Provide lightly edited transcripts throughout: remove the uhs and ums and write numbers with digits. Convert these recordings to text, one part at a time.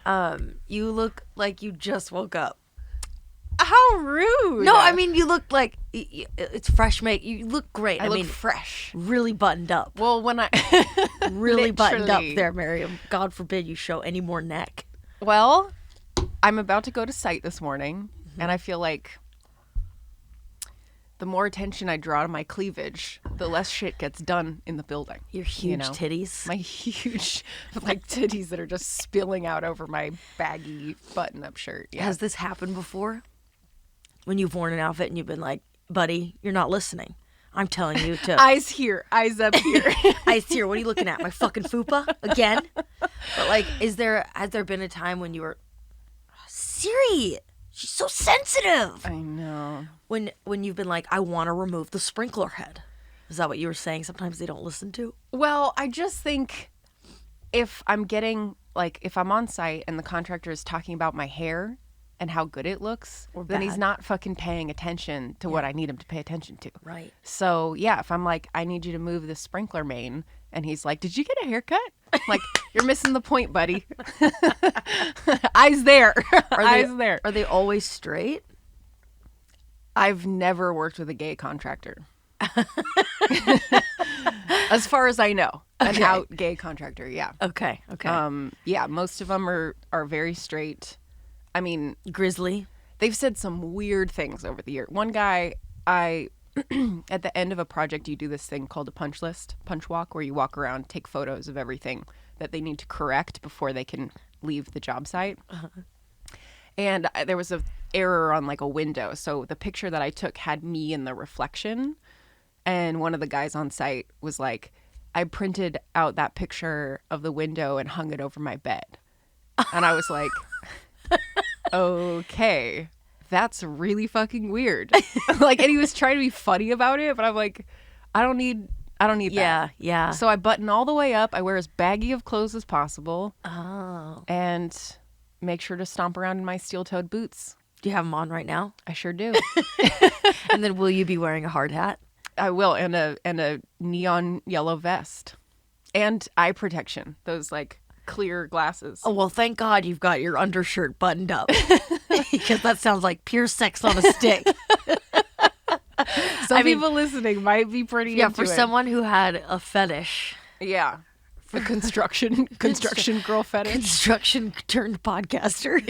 You look like you just woke up. How rude. No, I mean, you look like it's fresh make. You look great. I mean, look fresh. Really buttoned up. Well, when I... Really buttoned up Literally. there, Mariam. God forbid you show any more neck. Well, I'm about to go to site this morning, and I feel like the more attention I draw to my cleavage, the less shit gets done in the building. Your huge titties. My huge, like, titties that are just spilling out over my baggy button-up shirt. Yeah. Has this happened before? When you've worn an outfit and you've been like, buddy, you're not listening. I'm telling you to... Eyes here, eyes up here. Eyes here, what are you looking at? My fucking fupa? Again? But, like, has there been a time when you were... Siri, she's so sensitive. I know. When you've been like, I want to remove the sprinkler head. Is that what you were saying? Sometimes they don't listen to? Well, I just think if I'm on site and the contractor is talking about my hair and how good it looks, then he's not fucking paying attention to what I need him to pay attention to. Right. So, yeah, if I'm like, I need you to move the sprinkler main, and he's like, did you get a haircut? I'm like, you're missing the point, buddy. Eyes there. Eyes there. Are they always straight? I've never worked with a gay contractor. As far as I know. An out gay contractor, yeah. Okay. Yeah, most of them are very straight. I mean, grizzly. They've said some weird things over the year. One guy, at the end of a project, you do this thing called a punch walk, where you walk around, take photos of everything that they need to correct before they can leave the job site. Uh-huh. And there was an error on like a window. So the picture that I took had me in the reflection. And one of the guys on site was like, I printed out that picture of the window and hung it over my bed. And I was like, okay, that's really fucking weird. Like, and he was trying to be funny about it, but I'm like, I don't need that. Yeah. So I button all the way up. I wear as baggy of clothes as possible. Oh. And make sure to stomp around in my steel-toed boots. Do you have them on right now? I sure do. And then will you be wearing a hard hat? I will, and a neon yellow vest. And eye protection. Those, like, clear glasses. Oh, well, thank God you've got your undershirt buttoned up. Because that sounds like pure sex on a stick. Some people listening might be pretty into for it. someone who had a fetish. Yeah. A construction girl fetish. Construction turned podcaster.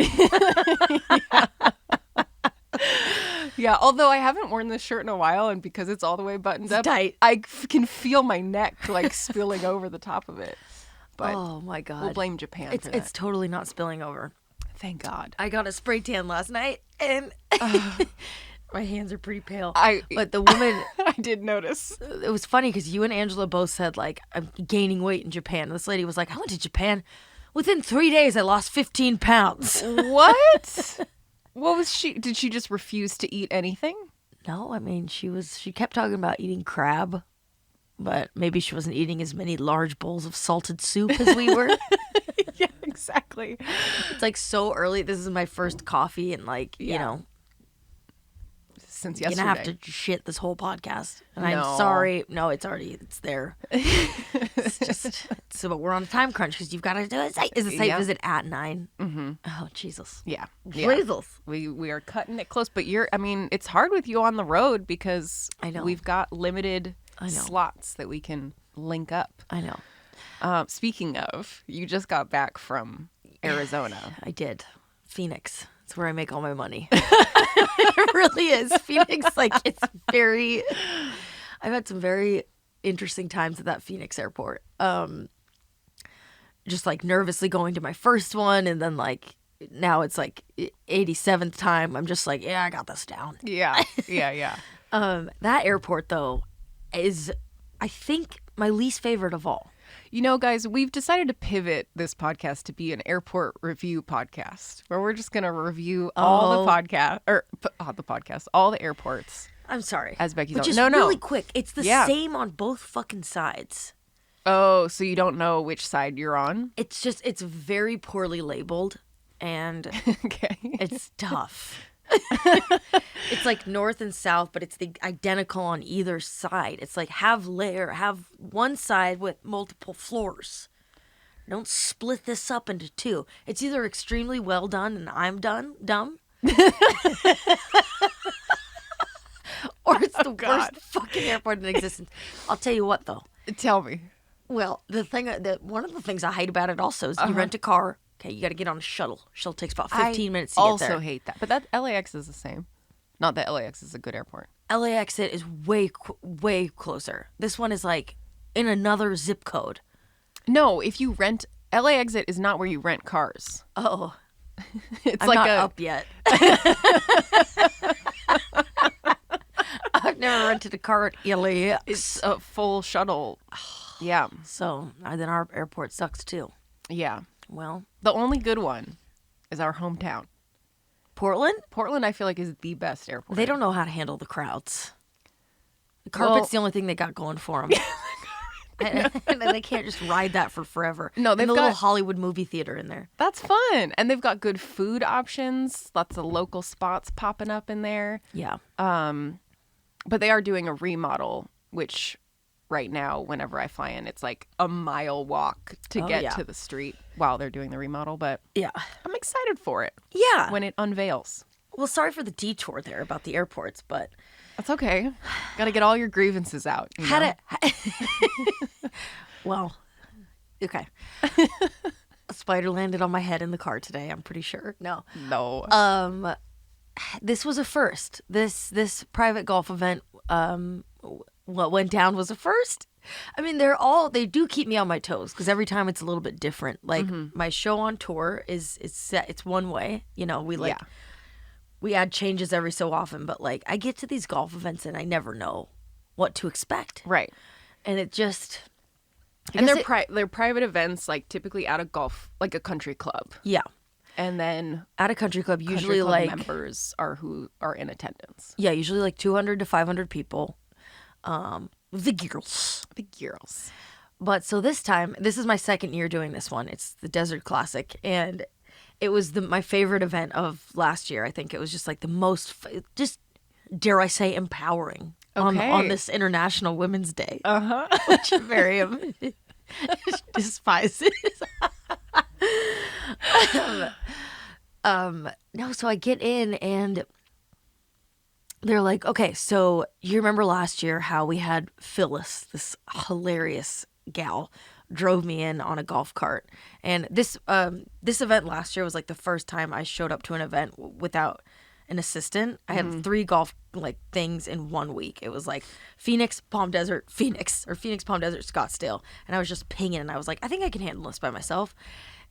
Yeah, although I haven't worn this shirt in a while, and because it's all the way buttoned up, tight. I can feel my neck like spilling over the top of it. But oh my God. We'll blame Japan for that. It's totally not spilling over. Thank God. I got a spray tan last night, and my hands are pretty pale. But the woman... I did notice. It was funny because you and Angela both said, like, I'm gaining weight in Japan. And this lady was like, I went to Japan. Within 3 days, I lost 15 pounds. What? What was she? Did she just refuse to eat anything? No, I mean, she kept talking about eating crab, but maybe she wasn't eating as many large bowls of salted soup as we were. Yeah, exactly. It's like so early. This is my first coffee and you know. Since yesterday. You're going to have to shit this whole podcast. And I'm sorry. No, it's there. It's just, so we're on a time crunch because you've got to do a site. Is the site visit at 9? Mm-hmm. Oh, Jesus. Yeah. Jesus. We are cutting it close, but it's hard with you on the road because I know. We've got limited slots that we can link up. I know. Speaking of, you just got back from Arizona. I did. Phoenix. It's where I make all my money. It really is. Phoenix, it's very... I've had some very interesting times at that Phoenix airport. Just, nervously going to my first one, and then, now it's, 87th time. I'm just like, yeah, I got this down. Yeah. That airport, though, is, I think, my least favorite of all. You know, guys, we've decided to pivot this podcast to be an airport review podcast where we're just going to review all the airports. I'm sorry. As Becky's But just really quick, it's the same on both fucking sides. Oh, so you don't know which side you're on? It's very poorly labeled, and okay. It's tough. It's north and south, but it's the identical on either side. It's have one side with multiple floors, Don't split this up into two. It's either extremely well done and I'm dumb. Or it's the worst fucking airport in existence. I'll tell you what, though. Tell me. Well, one of the things I hate about it also is you rent a car. Okay, you got to get on a shuttle. Shuttle takes about 15 minutes to get there. I also hate that. But that LAX is the same. Not that LAX is a good airport. LAX is way closer. This one is like in another zip code. No, if you rent LA Exit is not where you rent cars. Oh, it's I'm like not up yet. I've never rented a car at LAX. It's a full shuttle. Yeah. So then our airport sucks too. Yeah. Well, the only good one is our hometown. Portland? Portland, I feel like, is the best airport. They don't know how to handle the crowds. The carpet's the only thing they got going for them. And they can't just ride that for forever. No, they've got a got little Hollywood movie theater in there. That's fun. And they've got good food options. Lots of local spots popping up in there. Yeah. But they are doing a remodel, which right now, whenever I fly in, it's like a mile walk to get to the street while they're doing the remodel. But yeah, I'm excited for it. Yeah. When it unveils. Well, sorry for the detour there about the airports, but that's okay. Got to get all your grievances out. Well, okay. A spider landed on my head in the car today. I'm pretty sure. No. This was a first. This private golf event, what went down was a first. I mean, they do keep me on my toes because every time it's a little bit different. Like my show on tour is set. It's one way. You know, we add changes every so often, but like I get to these golf events and I never know what to expect. Right. And it just. And they're private events, like typically at a golf, like a country club. Yeah. And then at a country club, usually country club like members are who are in attendance. Yeah, usually like 200 to 500 people. The girls. But so this time, this is my second year doing this one. It's the Desert Classic, and it was my favorite event of last year. I think it was just like the most, just dare I say, empowering on this International Women's Day, which Mariam despises. No, so I get in and they're like, okay, so you remember last year how we had Phyllis, this hilarious gal, drove me in on a golf cart. And this event last year was like the first time I showed up to an event without an assistant. I had 3 golf like things in 1 week. It was like Phoenix, Palm Desert, Scottsdale. And I was just pinging and I was like, I think I can handle this by myself.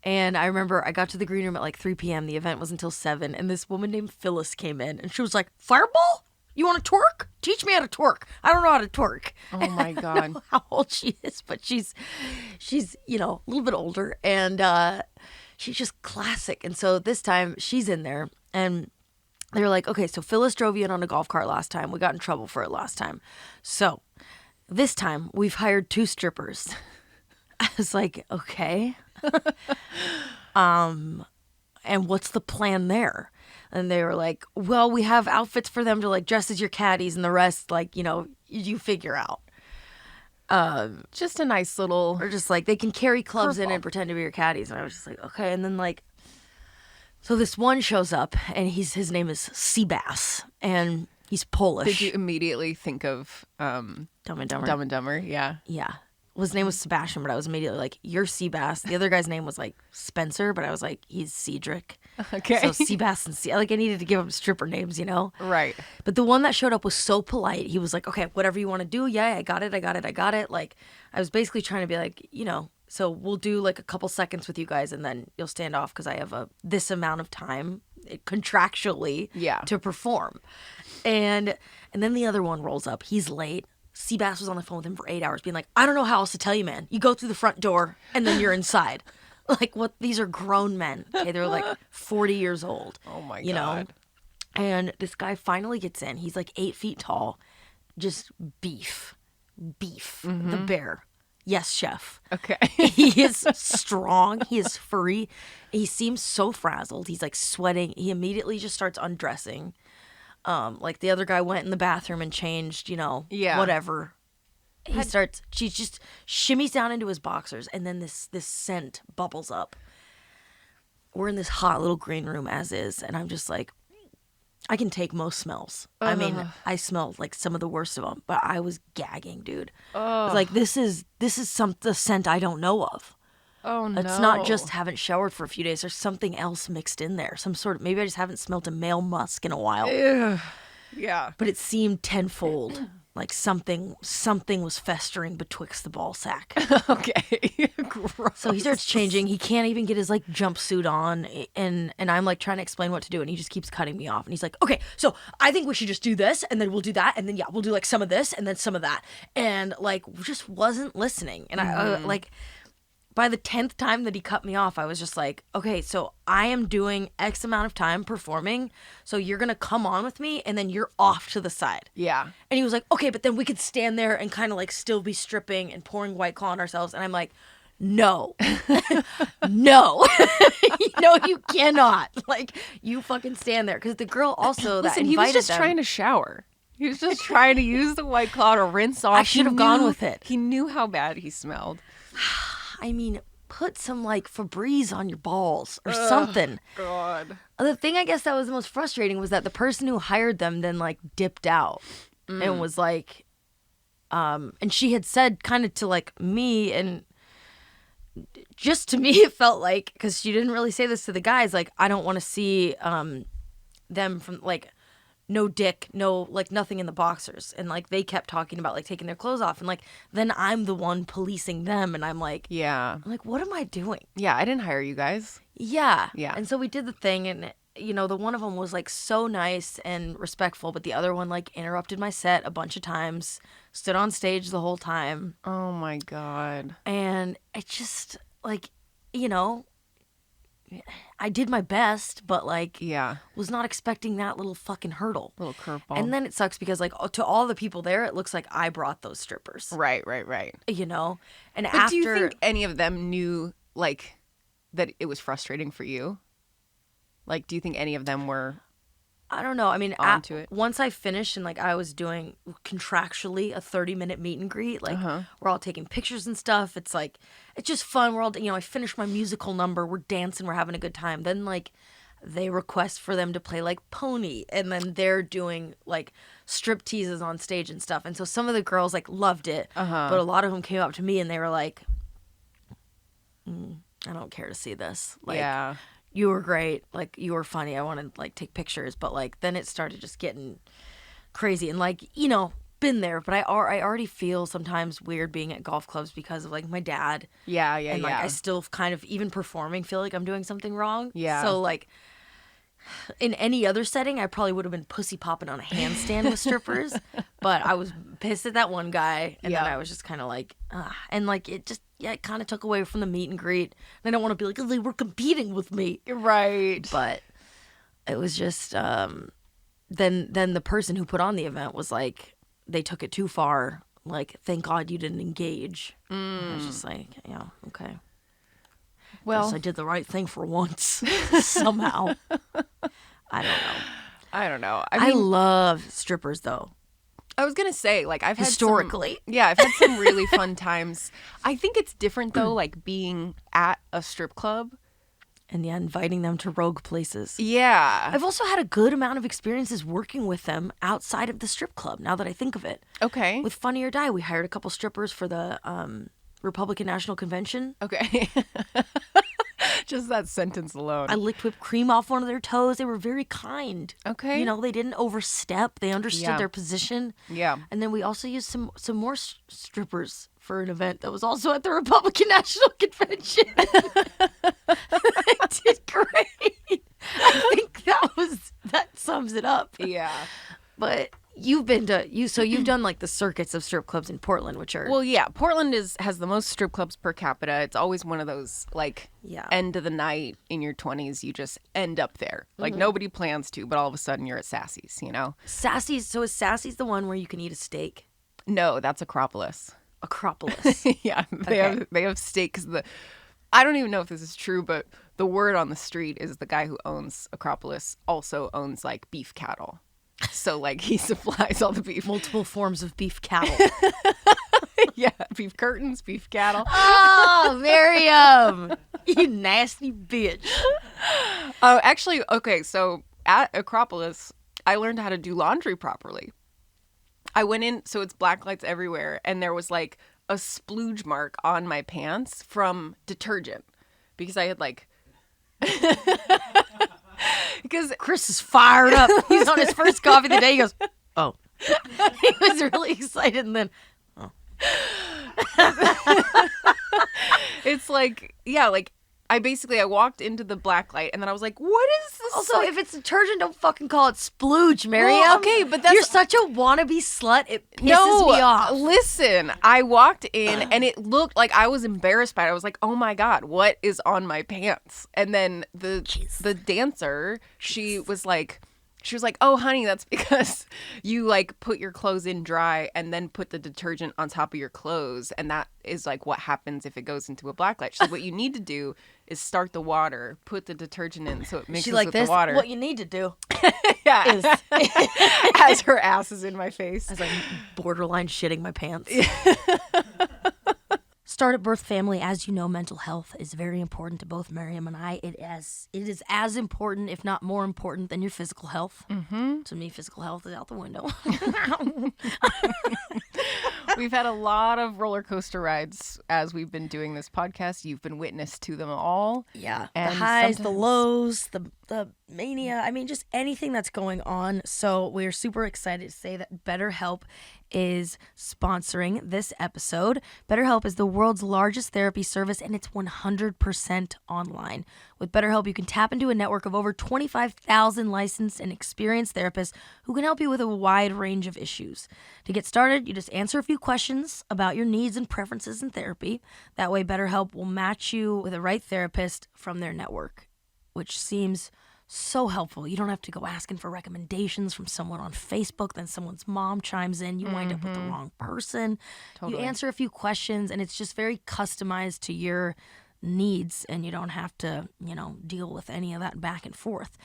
And I remember I got to the green room at like 3 p.m. The event was until 7. And this woman named Phyllis came in and she was like, Fireball? You want to twerk? Teach me how to twerk. I don't know how to twerk. Oh my God. I don't know how old she is, but she's a little bit older and she's just classic. And so this time she's in there and they were like, okay, so Phyllis drove you in on a golf cart last time. We got in trouble for it last time. So this time we've hired 2 strippers. I was like, okay. And what's the plan there? And they were like, well, we have outfits for them to like dress as your caddies and the rest, like, you figure out. Just a nice little. Or just like they can carry clubs in and pretend to be your caddies. And I was just like, okay. And then like, so this one shows up and his name is Seabass and he's Polish. Did you immediately think of Dumb and Dumber? Dumb and Dumber, yeah. Yeah. Well, his name was Sebastian, but I was immediately like, you're Seabass. The other guy's name was like Spencer, but I was like, he's Cedric. Okay. So Seabass and I needed to give him stripper names, Right. But the one that showed up was so polite. He was like, okay, whatever you want to do. Yeah, I got it. Like, I was basically trying to be like, so we'll do like a couple seconds with you guys and then you'll stand off because I have this amount of time contractually to perform. And then the other one rolls up. He's late. Seabass was on the phone with him for 8 hours being like, I don't know how else to tell you, man. You go through the front door and then you're inside. Like, what? These are grown men. Okay, they're like 40 years old. Oh my God. And this guy finally gets in. He's like 8 feet tall. Just beef. The bear. Yes, chef. Okay. He is strong. He is furry. He seems so frazzled. He's like sweating. He immediately just starts undressing. Like the other guy went in the bathroom and changed, whatever. She just shimmies down into his boxers, and then this scent bubbles up. We're in this hot little green room as is, and I'm just like, I can take most smells. I mean, I smelled like some of the worst of them, but I was gagging, dude. I was like, this is the scent I don't know of. Oh no. It's not just haven't showered for a few days. There's something else mixed in there. Some sort of, maybe I just haven't smelled a male musk in a while. Ugh. Yeah. But it seemed tenfold. Like something was festering betwixt the ball sack. Okay. Gross. So he starts changing. He can't even get his like jumpsuit on, and I'm like trying to explain what to do, and he just keeps cutting me off. And he's like, "Okay, so I think we should just do this, and then we'll do that, and then we'll do like some of this, and then some of that," and like just wasn't listening. And I like. By the 10th time that he cut me off, I was just like, okay, so I am doing X amount of time performing, so you're going to come on with me, and then you're off to the side. Yeah. And he was like, okay, but then we could stand there and kind of like still be stripping and pouring White Claw on ourselves. And I'm like, no. No. No, you cannot. Like, you fucking stand there. Because the girl also that Listen, he was just trying to shower. He was just trying to use the White Claw to rinse off. I should have gone with it. He knew how bad he smelled. I mean, put some like Febreze on your balls or something. God. The thing I guess that was the most frustrating was that the person who hired them then like dipped out and was like, and she had said kind of to like me, and just to me it felt like, because she didn't really say this to the guys, like, I don't want to see them from like no dick, no like nothing in the boxers. And like they kept talking about like taking their clothes off, and like then I'm the one policing them, and I'm like, what am I doing? Yeah, I didn't hire you guys. Yeah. Yeah. And so we did the thing, and you know, the one of them was like so nice and respectful, but the other one like interrupted my set a bunch of times, stood on stage the whole time. Oh my God. And it just like, you know, I did my best, but like, was not expecting that little fucking hurdle. Little curveball. And then it sucks because like to all the people there, it looks like I brought those strippers. Right. You know? And but do you think any of them knew like that it was frustrating for you? Like, do you think any of them were? I don't know. I mean, onto it? Once I finished and like I was doing contractually a 30-minute meet and greet, like we're all taking pictures and stuff. It's like, it's just fun. We're all, you know, I finished my musical number. We're dancing. We're having a good time. Then like they request for them to play like Pony, and then they're doing like strip teases on stage and stuff. And so some of the girls like loved it, but a lot of them came up to me and they were like, I don't care to see this. Like, you were great. Like, you were funny. I want to, like, take pictures. But, like, then it started just getting crazy. And, like, you know, been there. But I already feel sometimes weird being at golf clubs because of, like, my dad. And, like, I still kind of, even performing, feel like I'm doing something wrong. Yeah. So, like, in any other setting, I probably would have been pussy popping on a handstand with strippers. But I was pissed at that one guy. And then I was just kind of like, and, like, it just, it kind of took away from the meet and greet. And I don't want to be like, oh, they were competing with me. Right. But it was just, then the person who put on the event was like, they took it too far. Like, thank God you didn't engage. I was just like, yeah, okay. Well, guess I did the right thing for once. Somehow. I don't know. I mean, I love strippers, though. I was gonna say, like, I've had historically, I've had some really fun times. I think it's different though, like being at a strip club, and inviting them to rogue places. Yeah, I've also had a good amount of experiences working with them outside of the strip club. Now that I think of it, okay. With Funny or Die, we hired a couple strippers for the Republican National Convention. Okay. Just that sentence alone. I licked whipped cream off one of their toes. They were very kind. Okay. You know, they didn't overstep. They understood their position. Yeah. And then we also used some more strippers for an event that was also at the Republican National Convention. They did great. I think that sums it up. Yeah. But you've done like the circuits of strip clubs in Portland, which are Portland has the most strip clubs per capita. It's always one of those like end of the night in your 20s, you just end up there. Like nobody plans to, but all of a sudden you're at Sassy's, you know. Sassy's. So is Sassy's the one where you can eat a steak? No, that's Acropolis. Yeah, they have steak because I don't even know if this is true, but the word on the street is the guy who owns Acropolis also owns like beef cattle. So, like, he supplies all the beef. Multiple forms of beef cattle. Yeah, beef curtains, beef cattle. Oh, Mariam, you nasty bitch. Oh, actually, okay, so at Acropolis, I learned how to do laundry properly. I went in, so it's black lights everywhere, and there was like a splooge mark on my pants from detergent because I had like... Because Chris is fired up. He's on his first coffee of the day. He goes, oh. He was really excited, and then, oh. It's like, yeah, like I walked into the black light and then I was like, what is this? Also, if it's detergent, don't fucking call it splooge, Mariam. Well, okay, but that's... You're such a wannabe slut. It pisses me off. Listen, I walked in and it looked like I was embarrassed by it. I was like, oh my God, what is on my pants? And then the dancer, she was like, oh, honey, that's because you like put your clothes in dry and then put the detergent on top of your clothes. And that is like what happens if it goes into a black light. She's like, what you need to do is start the water, put the detergent in so it mixes with the water. What you need to do is as her ass is in my face. I was like borderline shitting my pants. Start at Birth family, as you know, mental health is very important to both Mariam and I. It is as important, if not more important, than your physical health. Mm-hmm. To me, physical health is out the window. We've had a lot of roller coaster rides as we've been doing this podcast. You've been witness to them all. Yeah, and the highs, the lows, the mania. I mean, just anything that's going on. So we're super excited to say that BetterHelp is sponsoring this episode. BetterHelp is the world's largest therapy service, and it's 100% online. With BetterHelp, you can tap into a network of over 25,000 licensed and experienced therapists who can help you with a wide range of issues. To get started, you just answer a few questions about your needs and preferences in therapy. That way, BetterHelp will match you with the right therapist from their network, which seems so helpful. You don't have to go asking for recommendations from someone on Facebook, then someone's mom chimes in. You wind up with the wrong person. Totally. You answer a few questions, and it's just very customized to your needs, and you don't have to, deal with any of that back and forth.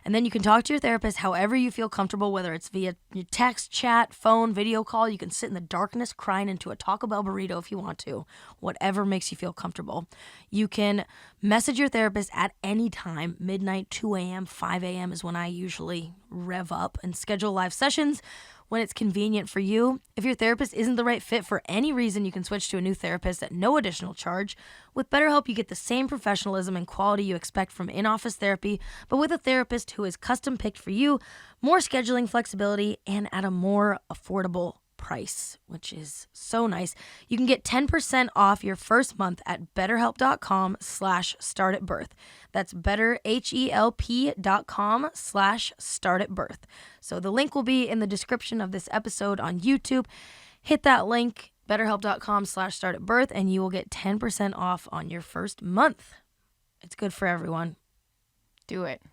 And then you can talk to your therapist however you feel comfortable, whether it's via text, chat, phone, video call. You can sit in the darkness crying into a Taco Bell burrito if you want to, whatever makes you feel comfortable. You can message your therapist at any time, midnight, 2 a.m., 5 a.m. is when I usually rev up and schedule live sessions when it's convenient for you. If your therapist isn't the right fit for any reason, you can switch to a new therapist at no additional charge. With BetterHelp, you get the same professionalism and quality you expect from in-office therapy, but with a therapist who is custom-picked for you, more scheduling flexibility, and at a more affordable price, which is so nice. You can get 10% off your first month at betterhelp.com/startatbirth. That's betterhelp.com/startatbirth. So the link will be in the description of this episode on YouTube. Hit that link, betterhelp.com/startatbirth, and you will get 10% off on your first month. It's good for everyone. Do it.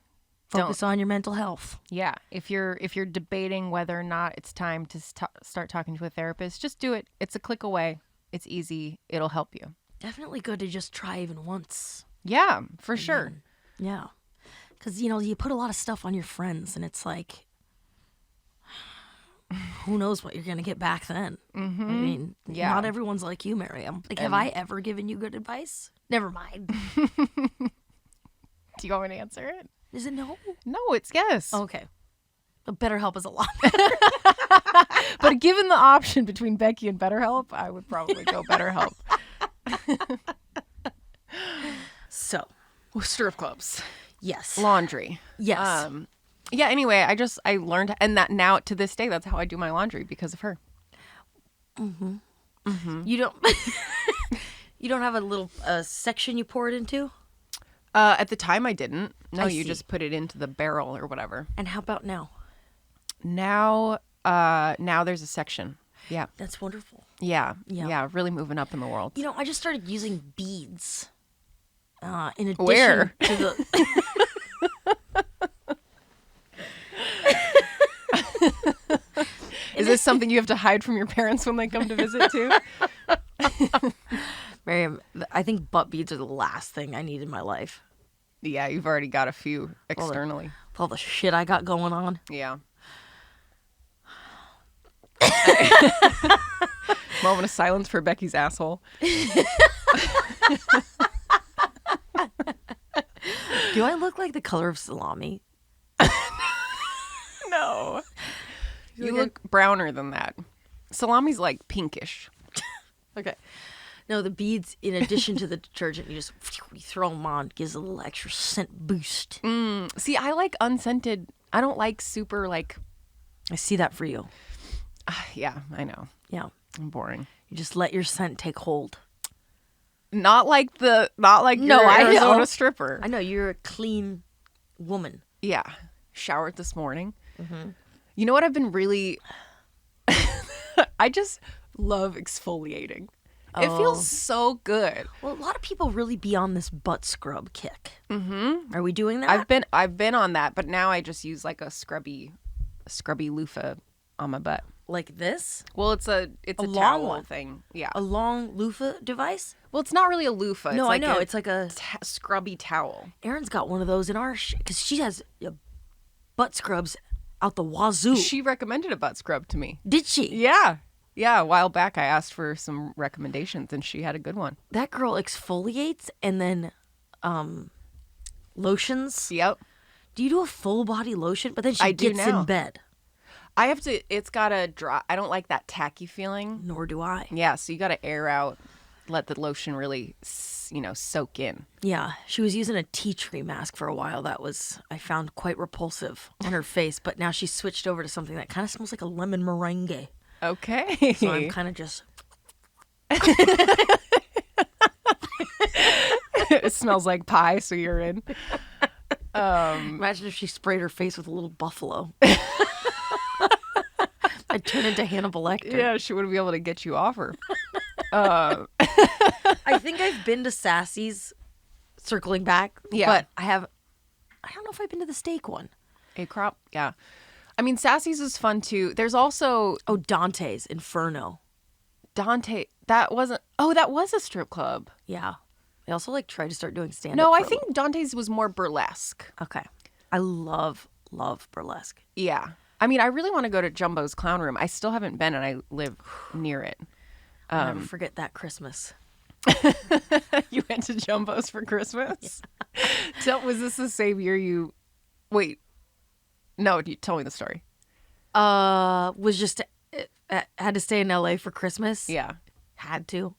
Focus on your mental health. Yeah. If you're debating whether or not it's time to start talking to a therapist, just do it. It's a click away. It's easy. It'll help you. Definitely good to just try even once. Yeah, for sure. Yeah. Because, you put a lot of stuff on your friends, and it's like, who knows what you're going to get back then. Mm-hmm. I mean, not everyone's like you, Mariam. Like, have I ever given you good advice? Never mind. Do you want me to answer it? Is it no? No, it's yes. Okay. But BetterHelp is a lot better. But given the option between Becky and BetterHelp, I would probably go BetterHelp. So. Strip clubs. Yes. Laundry. Yes. Yeah, anyway, I learned, and that now to this day, that's how I do my laundry because of her. Mm-hmm. Mm-hmm. You don't have a little section you pour it into? At the time I didn't. No, you just put it into the barrel or whatever. And how about now? Now there's a section. Yeah. That's wonderful. Yeah. Really moving up in the world. I just started using beads. In addition Where? To the... Is this something you have to hide from your parents when they come to visit too? Mariam, I think butt beads are the last thing I need in my life. Yeah, you've already got a few externally. With all the shit I got going on. Yeah. Moment of silence for Becky's asshole. Do I look like the color of salami? No. You look browner than that. Salami's like pinkish. Okay. No, the beads, in addition to the detergent, you throw them on, gives a little extra scent boost. See, I like unscented. I don't like super like. I see that for you. Yeah, I know. Yeah. I'm boring. You just let your scent take hold. Not like your Arizona stripper. I know, you're a clean woman. Yeah. Showered this morning. Mm-hmm. You know what I've been really... I just love exfoliating. It feels so good. Well, a lot of people really be on this butt scrub kick. Mm-hmm. Are we doing that? I've been on that, but now I just use like a scrubby loofah on my butt. Like this? Well, it's a long towel one. thing. Yeah. A long loofah device? Well, it's not really a loofah. No, it's like I know. It's like a scrubby towel. Erin's got one of those in our because she has butt scrubs out the wazoo. She recommended a butt scrub to me. Did she? Yeah. Yeah, a while back I asked for some recommendations and she had a good one. That girl exfoliates and then lotions. Yep. Do you do a full body lotion? But then she I do gets now. in bed. I have to, it's got to dry. I don't like that tacky feeling. Nor do I. Yeah, so you got to air out, let the lotion really, soak in. Yeah, she was using a tea tree mask for a while. That was, I found quite repulsive on her face. But now she's switched over to something that kind of smells like a lemon meringue. Okay. So I'm kind of just... It smells like pie, so you're in. Imagine if she sprayed her face with a little buffalo. I'd turn into Hannibal Lecter. Yeah, she wouldn't be able to get you off her. I think I've been to Sassy's, circling back. Yeah. But I don't know if I've been to the steak one. A-crop? Yeah. I mean, Sassy's is fun too. There's also... Oh, Dante's Inferno. Dante. That was a strip club. Yeah. I also tried to start doing stand-up. No, I think Dante's was more burlesque. Okay. I love burlesque. Yeah. I mean, I really want to go to Jumbo's Clown Room. I still haven't been, and I live near it. I'll never forget that Christmas. You went to Jumbo's for Christmas? Yeah. Was this the same year you... Wait. No, tell me the story. Was just... had to stay in LA for Christmas. Yeah. Had to.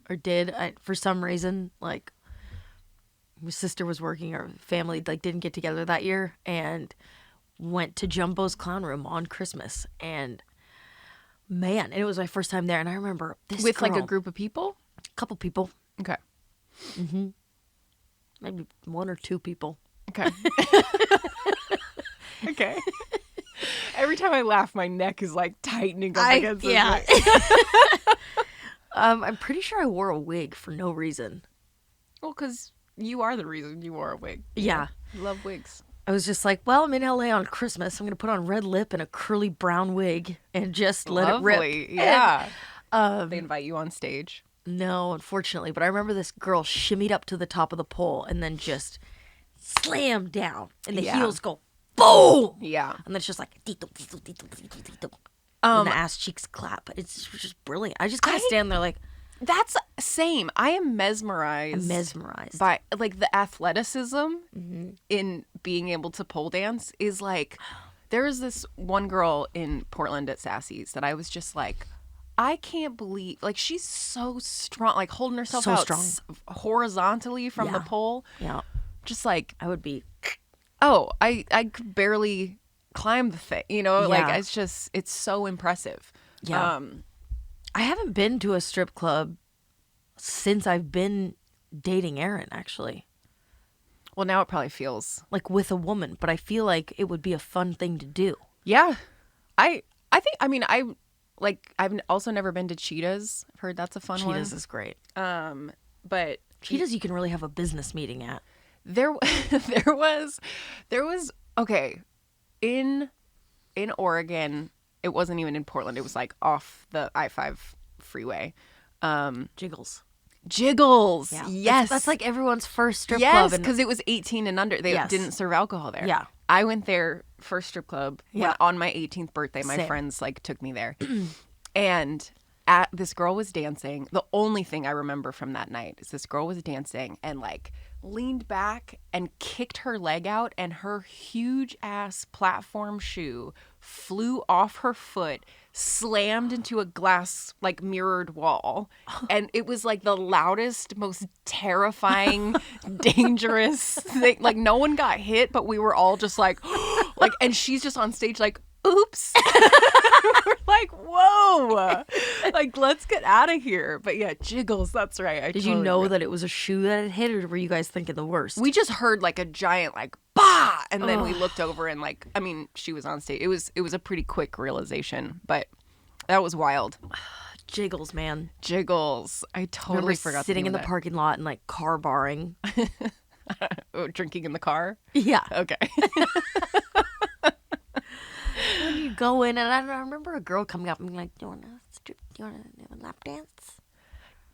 Or did. For some reason, my sister was working, our family, didn't get together that year, and... went to Jumbo's Clown Room on Christmas, and man, it was my first time there, and I remember this with girl, a group of people, a couple people, okay, maybe one or two people, okay, okay. Every time I laugh, my neck is tightening up against this. Yeah. I'm pretty sure I wore a wig for no reason. Well, because you are the reason you wore a wig. Yeah, love wigs. I was just well, I'm in LA on Christmas. I'm going to put on red lip and a curly brown wig and just let it rip. Yeah. They invite you on stage? No, unfortunately. But I remember this girl shimmied up to the top of the pole and then just slammed down. And the heels go boom. Yeah. And then it's just and the ass cheeks clap. It's just brilliant. I just kind of stand there That's same. I am mesmerized. By the athleticism in being able to pole dance is there was this one girl in Portland at Sassy's that I was just I can't believe she's so strong, holding herself so out strong. Horizontally from the pole. Yeah. Just I would be. Oh, I could barely climb the thing, Yeah. it's so impressive. Yeah. I haven't been to a strip club since I've been dating Erin, actually. Well, now it probably feels with a woman, but I feel like it would be a fun thing to do. Yeah. I think, I've also never been to Cheetah's. I've heard that's a fun one. Cheetah's is great. But Cheetah's you can really have a business meeting at. There was okay, in Oregon. It wasn't even in Portland. It was off the I-5 freeway. Jiggles. Yeah. Yes. That's everyone's first strip club. Yes, because it was 18 and under. They didn't serve alcohol there. Yeah. I went there first strip club Yeah. on my 18th birthday. My Same. friends like took me there. And this girl was dancing. The only thing I remember from that night is this girl was dancing and like leaned back and kicked her leg out, and her huge ass platform shoe flew off her foot, slammed into a glass like mirrored wall, and it was like the loudest, most terrifying, dangerous thing. Like no one got hit, but we were all just like like, and she's just on stage like, oops. We're like, whoa, like let's get out of here. But yeah, jiggles, that's right. Did you know that it was a shoe that had hit, or were you guys thinking the worst? We just heard like a giant like bah, and then we looked over and like, I mean, she was on stage. It was a pretty quick realization, but that was wild. Jiggles, man. Jiggles. I totally forgot. Sitting in the that. parking lot and like car barring. Drinking in the car. Yeah. Okay. When you go in, and I remember a girl coming up and being like, "Do you want to do a lap dance?"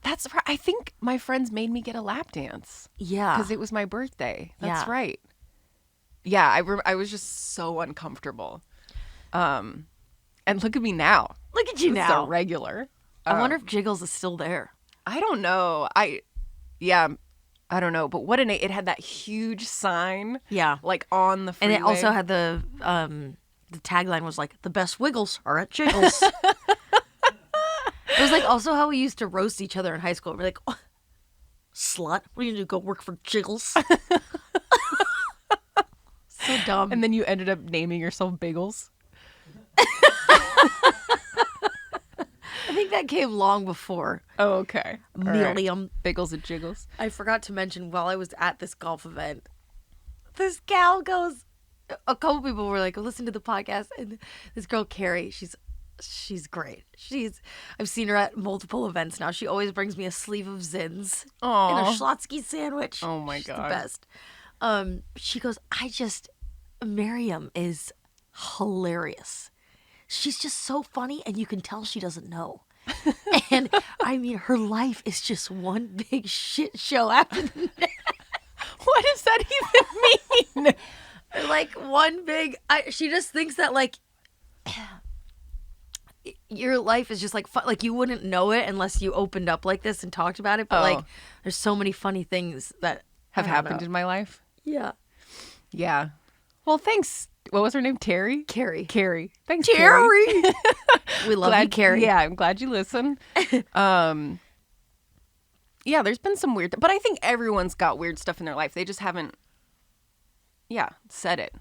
That's right. I think my friends made me get a lap dance. Yeah. Because it was my birthday. That's Yeah. right. Yeah, I was just so uncomfortable. And look at me now. Look at you It's now. a regular. I wonder if Jiggles is still there. I don't know. I don't know. But what it had that huge sign. Yeah. Like on the And freeway. it also had the tagline was like, "The best wiggles are at Jiggles." It was like also how we used to roast each other in high school. We're like, oh, "Slut, what are you gonna do? Go work for Jiggles?" So dumb. And then you ended up naming yourself Biggles. I think that came long before. Oh, okay. All right. Milliam. Biggles and Jiggles. I forgot to mention while I was at this golf event, this gal goes. A couple people were like, "Listen to the podcast," and this girl Carrie, she's great. I've seen her at multiple events now. She always brings me a sleeve of Zins and a Aw. Schlotsky sandwich. Oh my She's God. the best. She goes, Mariam is hilarious. She's just so funny, and you can tell she doesn't know. And I mean, her life is just one big shit show after the next. What does that even mean? Like one big. She just thinks that like your life is just like fun. Like you wouldn't know it unless you opened up like this and talked about it. But like, there's so many funny things that Have happened in my life? Yeah, Yeah. Well, thanks. What was her name? Terry? Carrie. Carrie. Thanks, Carrie. We love you, Carrie. Yeah, I'm glad you listen. Yeah, there's been some weird, but I think everyone's got weird stuff in their life. They just haven't, said it.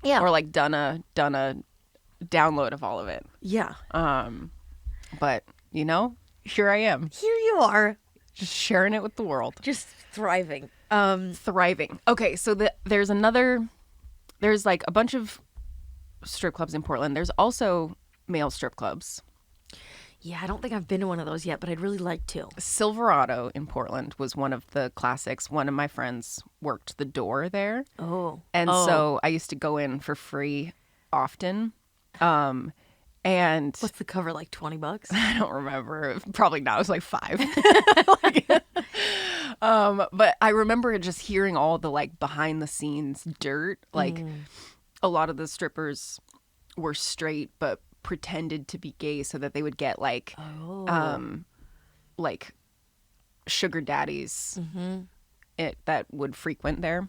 Yeah. Or like done a download of all of it. Yeah. But here I am, Here you are, just sharing it with the world, just thriving. thriving. Okay, so there's like a bunch of strip clubs in Portland. There's also male strip clubs. Yeah, I don't think I've been to one of those yet, but I'd really like to. Silverado in Portland was one of the classics. One of my friends worked the door there. Oh. And so I used to go in for free often. And What's the cover, like $20? I don't remember. Probably not. It was like $5. But I remember just hearing all the like behind the scenes dirt. Like a lot of the strippers were straight, but pretended to be gay so that they would get like sugar daddies that would frequent there.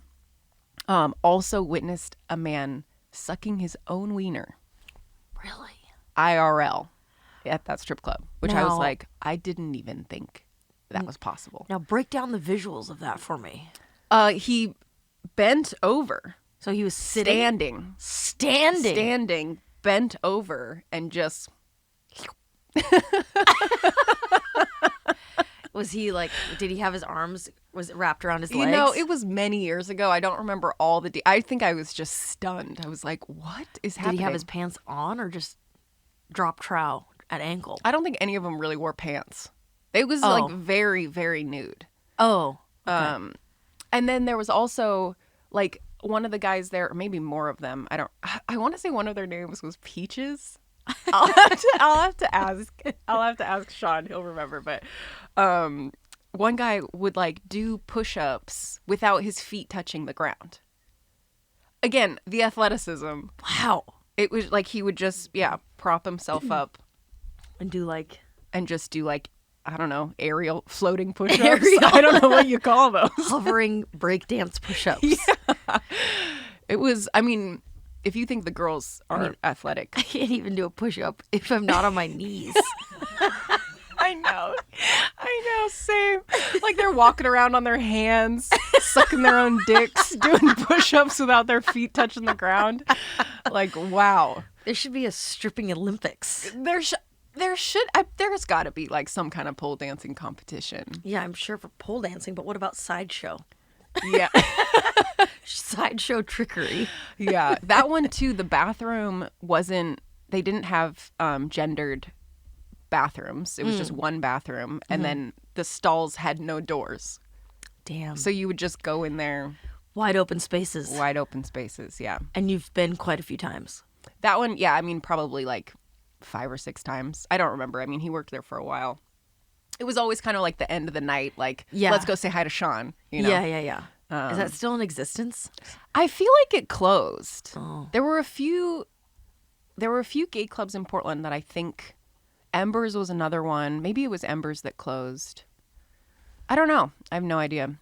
Also witnessed a man sucking his own wiener Really? IRL at that strip club, which I was Now- like, I didn't even think that was possible. Now break down the visuals of that for me. He bent over, So he was sitting, standing, bent over, and just Was he like? Did he have his arms? Was it wrapped around his legs? it was many years ago. I don't remember all the. I think I was just stunned. I was like, "What is Did happening?" he have his pants on or just drop trow at ankle? I don't think any of them really wore pants. It was Oh. like very, very nude. Oh. Okay. And then there was also like one of the guys there, or maybe more of them. I want to say one of their names was Peaches. I'll have to ask Sean. He'll remember. But one guy would like do push-ups without his feet touching the ground. again, the athleticism. Wow. It was like he would just, prop himself up. And do like... And just do like, I don't know, aerial floating push-ups. Aerial. I don't know what you call those. Hovering breakdance push-ups. Yeah. It was, I mean, if you think the girls are athletic. I can't even do a push-up if I'm not on my knees. I know, same. Like they're walking around on their hands, sucking their own dicks, doing push-ups without their feet touching the ground. Like, wow. There should be a stripping Olympics. There's got to be like some kind of pole dancing competition. Yeah, I'm sure for pole dancing, but what about sideshow? Yeah. Sideshow trickery. Yeah, that one too. The bathroom they didn't have gendered bathrooms. It was just one bathroom, and then the stalls had no doors. Damn. So you would just go in there. Wide open spaces. Yeah. And you've been quite a few times. That one, yeah, I mean, probably like 5 or 6 times. I don't remember. I mean, he worked there for a while. It was always kind of like the end of the night, like, let's go say hi to Sean, you know? Yeah. Is that still in existence? I feel like it closed. Oh. There were a few gay clubs in Portland that I think Embers was another one. Maybe it was Embers that closed. I don't know. I have no idea.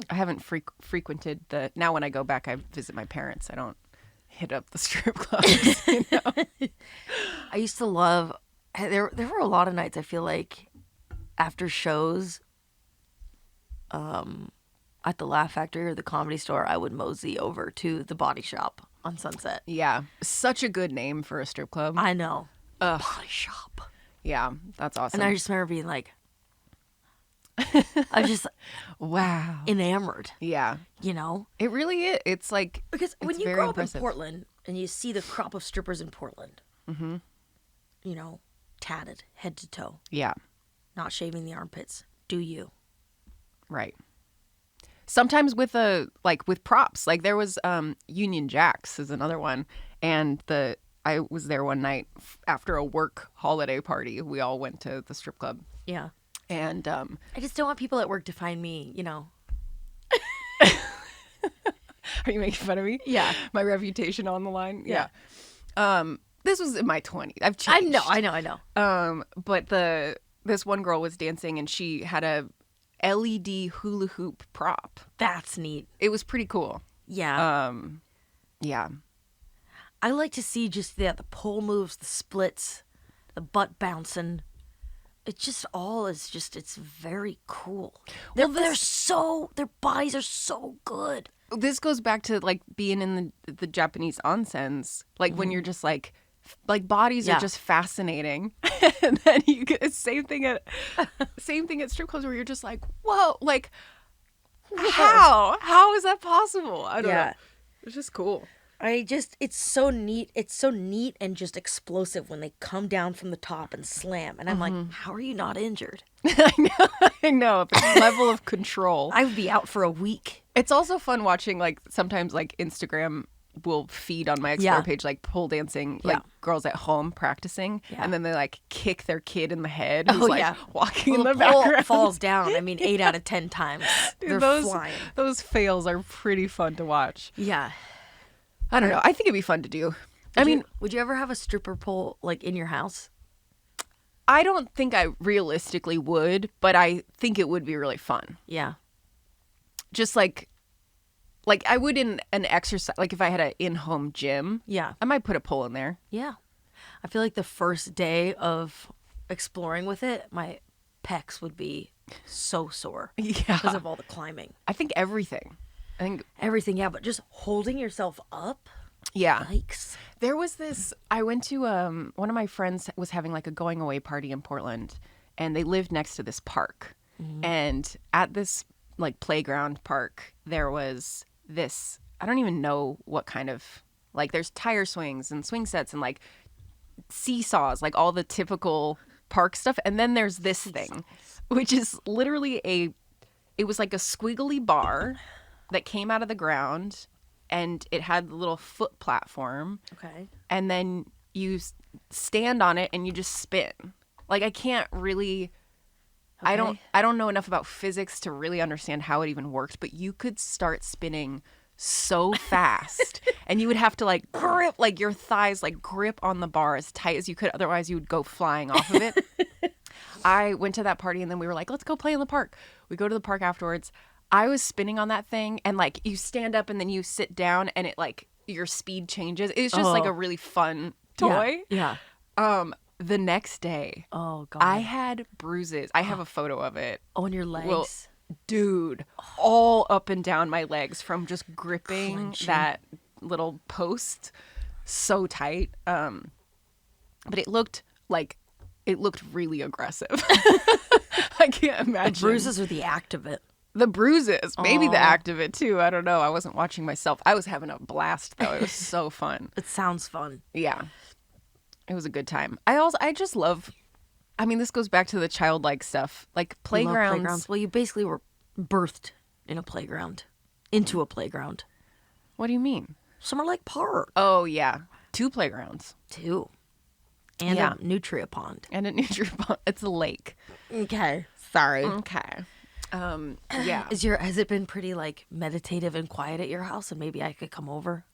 I haven't frequented now when I go back, I visit my parents. I don't hit up the strip clubs, you know? I used to love, there were a lot of nights I feel like after shows at the Laugh Factory or the Comedy Store, I would mosey over to the Body Shop on Sunset. Yeah. Such a good name for a strip club. I know. Body Shop. Yeah, that's awesome. And I just remember being like, I was just wow, enamored. Yeah, you know, it really is. It's like because when you grow up in Portland and you see the crop of strippers in Portland, you know, tatted head to toe, not shaving the armpits. Do you? Right. Sometimes with props, like there was Union Jacks is another one, and I was there one night after a work holiday party. We all went to the strip club. Yeah. And I just don't want people at work to find me, you know. Are you making fun of me? Yeah. My reputation on the line? Yeah. This was in my 20s. I've changed. I know. But this one girl was dancing and she had a LED hula hoop prop. That's neat. It was pretty cool. Yeah. Yeah. I like to see just the pole moves, the splits, the butt bouncing. It just all is just, it's very cool. Their bodies are so good. This goes back to like being in the Japanese onsens, like when you're just like bodies are just fascinating. And then you get same thing at strip clubs where you're just like, whoa, like how is that possible? I don't know. It's just cool. It's so neat. It's so neat and just explosive when they come down from the top and slam. And I'm like, how are you not injured? I know. The level of control. I would be out for a week. It's also fun watching, like, sometimes, like, Instagram will feed on my Explore page, like, pole dancing, like, girls at home practicing. Yeah. And then they, like, kick their kid in the head who's, walking in the background. Falls down. I mean, 8 out of 10 times. Dude, they're flying. Those fails are pretty fun to watch. Yeah. I don't know. I think it'd be fun to do. Would you ever have a stripper pole like in your house? I don't think I realistically would, but I think it would be really fun. Yeah. Just like I would in an exercise, like if I had an in-home gym. Yeah. I might put a pole in there. Yeah. I feel like the first day of exploring with it, my pecs would be so sore. Yeah. Because of all the climbing. I think everything. Yeah, but just holding yourself up. Yeah. Yikes. There was this, I went to, one of my friends was having like a going away party in Portland, and they lived next to this park. Mm-hmm. And at this like playground park, there was this, I don't even know what kind of, like there's tire swings and swing sets and like seesaws, like all the typical park stuff. And then there's this thing, which is literally it was like a squiggly bar that came out of the ground, and it had the little foot platform. Okay. And then you stand on it and you just spin. Like I can't really, I don't know enough about physics to really understand how it even works, but you could start spinning so fast. And you would have to like grip, like your thighs, like grip on the bar as tight as you could. Otherwise you would go flying off of it. I went to that party and then we were like, let's go play in the park. We go to the park afterwards. I was spinning on that thing and like you stand up and then you sit down and it like your speed changes. It's just like a really fun toy. Yeah. The next day, oh god, I had bruises. I have a photo of it. Oh, on your legs. Well, dude, all up and down my legs from just gripping Clenching. that little post so tight. But it looked really aggressive. I can't imagine. The bruises are the act of it. The bruises, maybe the act of it too. I don't know. I wasn't watching myself. I was having a blast though. It was so fun. It sounds fun. Yeah. It was a good time. I just love, I mean, this goes back to the childlike stuff. Like You love playgrounds. Well, you basically were birthed in a playground, into a playground. What do you mean? Summer Lake Park, Oh, yeah. 2 playgrounds. too. And Yeah. a nutria pond. And a nutri-pond. It's a lake. Okay. Sorry. Okay. Yeah. Has it been pretty like meditative and quiet at your house, and maybe I could come over?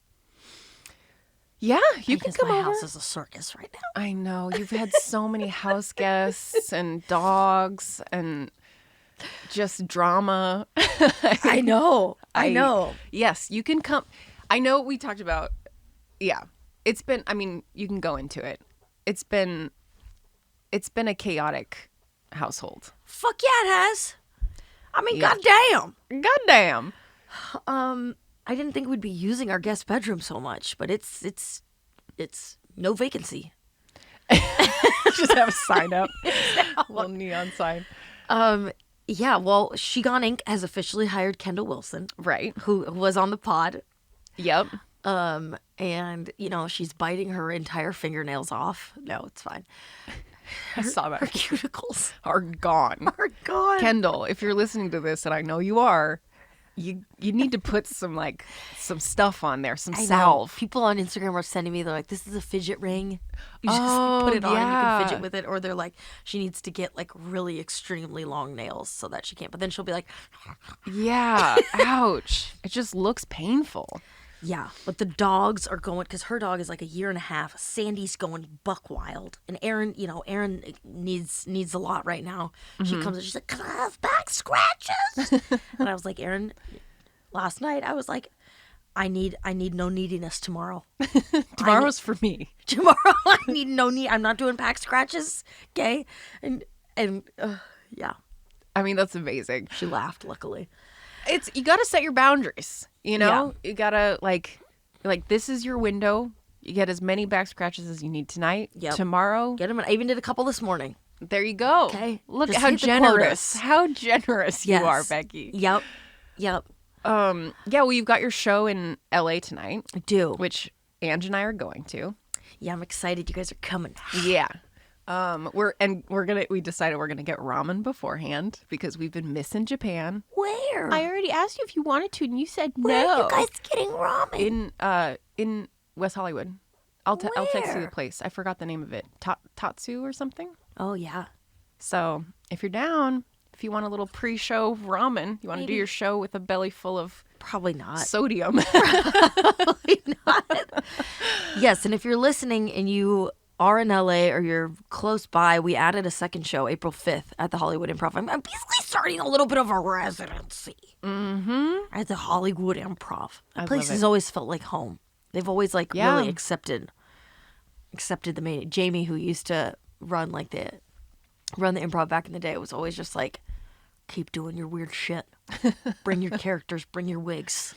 Yeah, you can Because come my over. house is a circus right now. I know. You've had so many house guests and dogs and just drama. I know. I know. Yes, you can come. I know we talked about, yeah. It's been, I mean, you can go into it. It's been a chaotic household. Fuck yeah, it has. I mean, Yeah. goddamn. Goddamn. I didn't think we'd be using our guest bedroom so much, but it's no vacancy. Just have a sign up. Little neon sign. Yeah, well, She Gone Inc. has officially hired Kendall Wilson, Right. who was on the pod. Yep. And, you know, she's biting her entire fingernails off. No, it's fine. I saw Her that. cuticles Are gone. are gone. Kendall, if you're listening to this, and I know you are, you need to put some stuff on there, some I know. salve. People on Instagram are sending me, they're like, this is a fidget ring. You just Oh, put it on and you yeah. can fidget with it. Or they're like, she needs to get like really extremely long nails so that she can't. But then she'll be like, Yeah. Ouch. It just looks painful. yeah. But the dogs are going, because her dog is like 1.5 years. Sandy's going buck wild. And Erin, you know, Erin needs a lot right now. She comes and she's like, can I have back scratches? And I was like, Erin, last night I was like, I need no neediness tomorrow. Tomorrow's for me. Tomorrow I need no need. I'm not doing back scratches. Okay. And yeah, I mean, that's amazing. she laughed, luckily. You got to set your boundaries, you know? You got to like this is your window. You get as many back scratches as you need tonight. Yep. Tomorrow, Get them. I even did a couple this morning. there you go. Okay. Look Just at how hit the generous. quotas. How generous Yes. you are, Becky. Yep. Yeah, well, you've got your show in LA tonight, I do. which Ange and I are going to. Yeah, I'm excited. You guys are coming. Yeah. We decided we're gonna get ramen beforehand because we've been missing Japan. Where? I already asked you if you wanted to, and you said Where no. are you guys getting ramen? In West Hollywood. I'll text you the Where? place. I forgot the name of it. Tatsu or something. Oh yeah. So if you're down, if you want a little pre-show ramen, you want to do Maybe. your show with a belly full of Probably not. sodium. Probably not. Yes, and if you're listening and you are in LA or you're close by, we added a second show April 5th at the Hollywood Improv. I'm basically starting a little bit of a residency at the Hollywood Improv. That place love has it. always felt like home. They've always like Yeah. really accepted the main Jamie, who used to run the improv back in the day. It was always just like, keep doing your weird shit. Bring your characters, bring your wigs.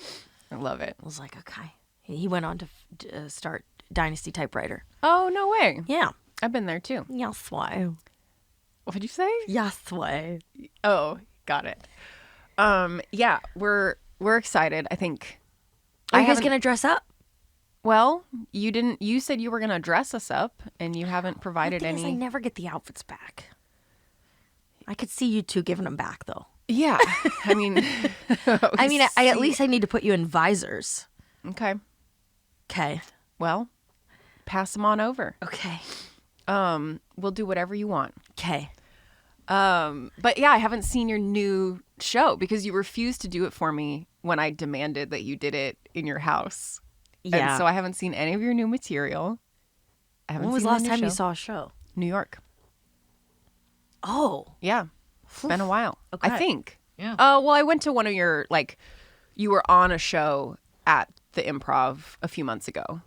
I love it. I was like, okay. He went on to start Dynasty Typewriter. Oh, no way. Yeah. I've been there too. Yes, way. What did you say? Yes, way. Oh, got it. Yeah, we're excited. I think. Are you guys haven't- going to dress up? Well, you didn't. You said you were gonna dress us up, and you haven't The provided thing is, I any. never get the outfits back. I could see you two giving them back, though. Yeah, I mean, I at least I need to put you in visors. Okay. Okay. Well, pass them on over. Okay. We'll do whatever you want. Okay. But yeah, I haven't seen your new show because you refused to do it for me when I demanded that you did it in your house. Yeah. And so I haven't seen any of your new material. I haven't When was seen the last new time show. you saw a show? New York. Oh. Yeah. It's been a while. Okay. I think. Yeah. Well, I went to one of your, like, you were on a show at the Improv a few months ago,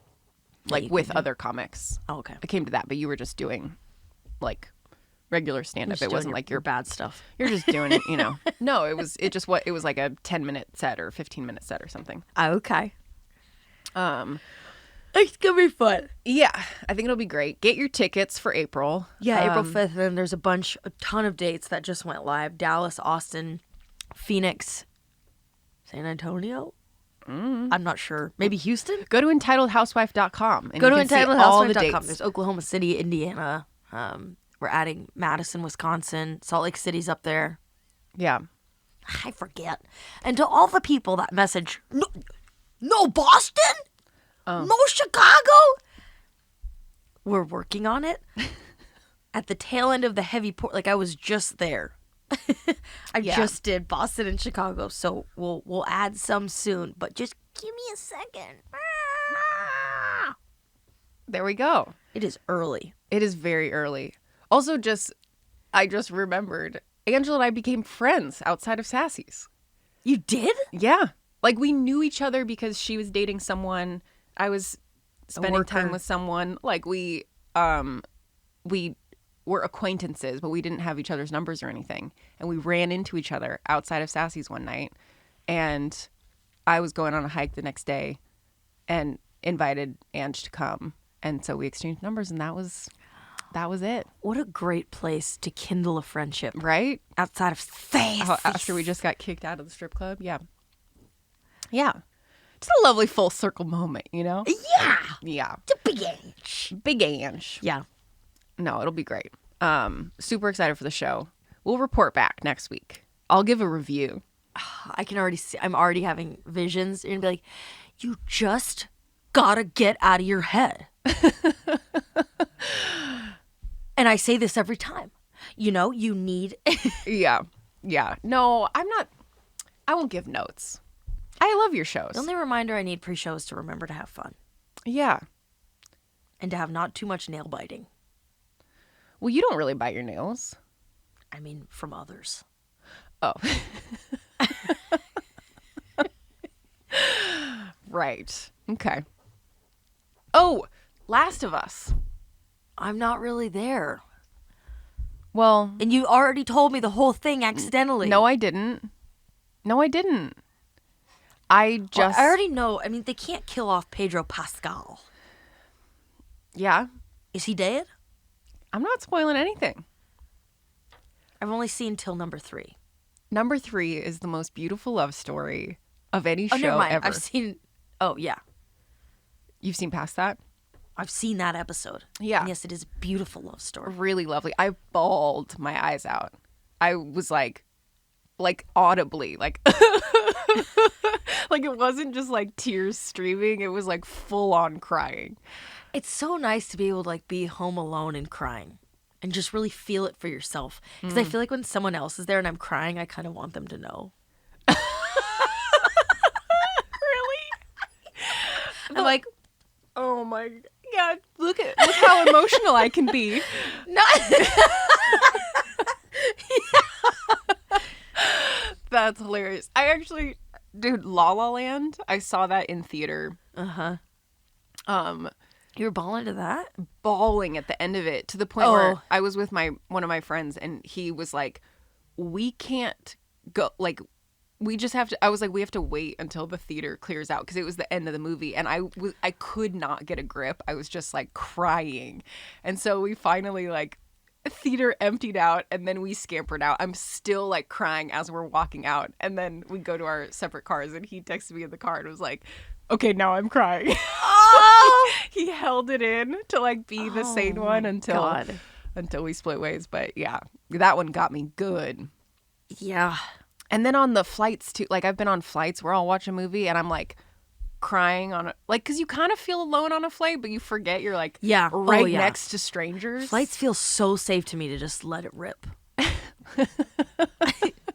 like with other comics. Oh, okay. I came to that, but you were just doing, like, regular stand-up. It wasn't like your bad stuff. You're just doing it, you know. No, it was like a 10-minute set or 15-minute set or something. Okay. It's gonna be fun. Yeah, I think it'll be great. Get your tickets for April. Yeah, April 5th, and there's a ton of dates that just went live. Dallas, Austin, Phoenix, San Antonio? I'm not sure. Maybe Houston? Go to entitledhousewife.com. And Go to you can see all the entitledhousewife.com. dates. There's Oklahoma City, Indiana. We're adding Madison, Wisconsin. Salt Lake City's up there. Yeah. I forget. And to all the people that message, no Boston? No Chicago? We're working on it. At the tail end of the heavy port, like I was just there. I just did Boston and Chicago, so we'll add some soon. But just give me a second. There we go. It is early. It is very early. Also, I just remembered, Angela and I became friends outside of Sassy's. You did? Yeah. Like, we knew each other because she was dating someone. I was spending time with someone. Like, we were acquaintances, but we didn't have each other's numbers or anything. And we ran into each other outside of Sassy's one night. And I was going on a hike the next day and invited Ange to come. And so we exchanged numbers, and that was it. What a great place to kindle a friendship. Right? Outside of Sassy's. After we just got kicked out of the strip club. Yeah. Yeah. Just a lovely full circle moment, you know? Yeah. Yeah. It's a big Ange. Big Ange. Yeah. No, it'll be great. Super excited for the show. We'll report back next week. I'll give a review. I can already see, I'm already having visions. You're going to be like, you just gotta get out of your head. And I say this every time. You know, you need... Yeah. Yeah. No, I won't give notes. I love your shows. The only reminder I need pre-show is to remember to have fun. Yeah. And to have not too much nail biting. Well, you don't really bite your nails. I mean, from others. Oh. Right. Okay. Oh, Last of Us. I'm not really there. Well, And you already told me the whole thing accidentally. no, I didn't. I just... Well, I already know. I mean, they can't kill off Pedro Pascal. Yeah. Is he dead? I'm not spoiling anything. I've only seen till number 3. Number 3 is the most beautiful love story of any show never mind. ever. I've seen... Oh, yeah. You've seen past that? I've seen that episode. Yeah. And yes, it is a beautiful love story. Really lovely. I bawled my eyes out. I was like audibly, like it wasn't just like tears streaming. It was like full on crying. It's so nice to be able to like be home alone and crying and just really feel it for yourself. Because I feel like when someone else is there and I'm crying, I kind of want them to know. Really? I'm like, Oh my God. Look how emotional I can be. no. That's hilarious. I actually, dude, La La Land, I saw that in theater. You were bawling to that? Bawling at the end of it to the point where I was with one of my friends and he was like, we can't go, like, we just have to, I was like, we have to wait until the theater clears out because it was the end of the movie and I could not get a grip. I was just like crying. And so we finally like, theater emptied out and then we scampered out. I'm still like crying as we're walking out. And then we go to our separate cars and he texted me in the car and was like, okay, now I'm crying. Oh! He held it in to like be the sane one until we split ways. But yeah, that one got me good. Yeah. And then on the flights too, like I've been on flights where I'll watch a movie and I'm like crying on because you kind of feel alone on a flight, but you forget you're like right next to strangers. Flights feel so safe to me to just let it rip.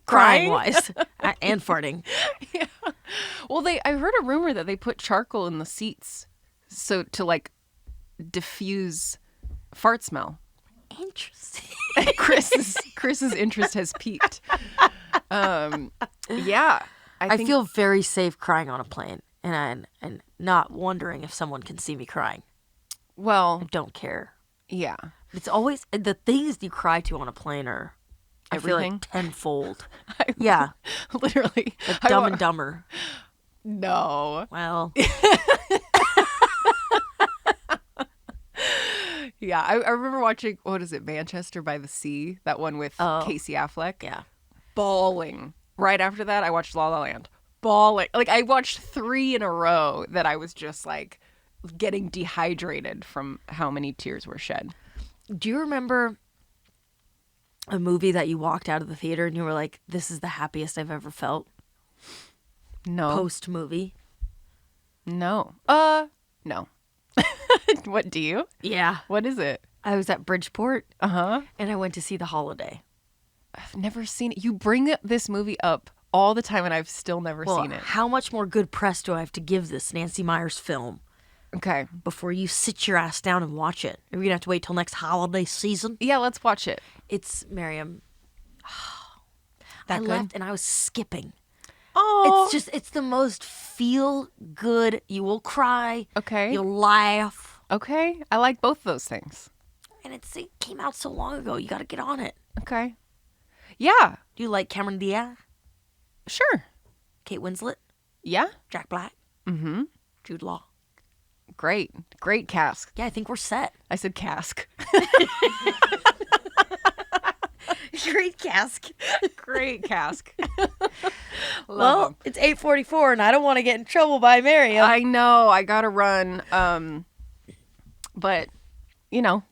Crying wise and farting. Yeah. Well, I heard a rumor that they put charcoal in the seats so to like diffuse fart smell. Interesting. Chris's interest has peaked. Yeah. I feel very safe crying on a plane and not wondering if someone can see me crying. Well, I don't care. Yeah. It's always the things you cry to on a plane are I feel like tenfold. Yeah. Literally. Like Dumb and Dumber. No. Well. Yeah. I remember watching, what is it, Manchester by the Sea? That one with Casey Affleck. Yeah. Bawling. Right after that, I watched La La Land. Bawling. Like, I watched 3 in a row that I was just like getting dehydrated from how many tears were shed. Do you remember a movie that you walked out of the theater and you were like, this is the happiest I've ever felt? No. Post movie? No. No. What, do you? Yeah. What is it? I was at Bridgeport. Uh-huh. And I went to see The Holiday. I've never seen it. You bring this movie up all the time and I've still never seen it. How much more good press do I have to give this Nancy Meyers film? Okay. Before you sit your ass down and watch it. Are we going to have to wait till next holiday season? Yeah, let's watch it. It's, Mariam. That I good? left and I was skipping. Oh. It's the most feel good. You will cry. Okay. You'll laugh. Okay. I like both those things. And it came out so long ago. You got to get on it. Okay. Yeah. Do you like Cameron Diaz? Sure. Kate Winslet? Yeah. Jack Black? Mm-hmm. Jude Law? Great. Great cask. Yeah, I think we're set. I said cask. Great cask. Great cask. Well, it's 8:44 and I don't want to get in trouble by Mariam. I know. I got to run. But, you know,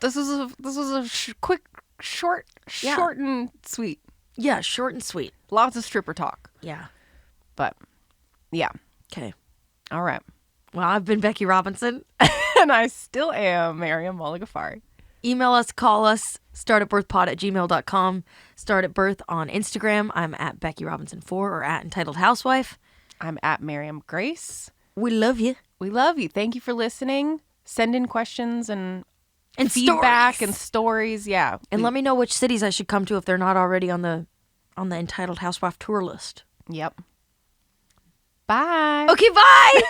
this was a quick, short and sweet. Yeah, short and sweet. Lots of stripper talk. Yeah. But, yeah. Okay. All right. Well, I've been Becky Robinson. And I still am Mariam Mulligafari. Email us, call us, startatbirthpod@gmail.com. Start at Birth on Instagram. I'm at Becky Robinson4 or at Entitled Housewife. I'm at Mariam Grace. We love you. We love you. Thank you for listening. Send in questions and feedback stories. and stories. Yeah. And let me know which cities I should come to if they're not already on the Entitled Housewife tour list. Yep. Bye. Okay, bye.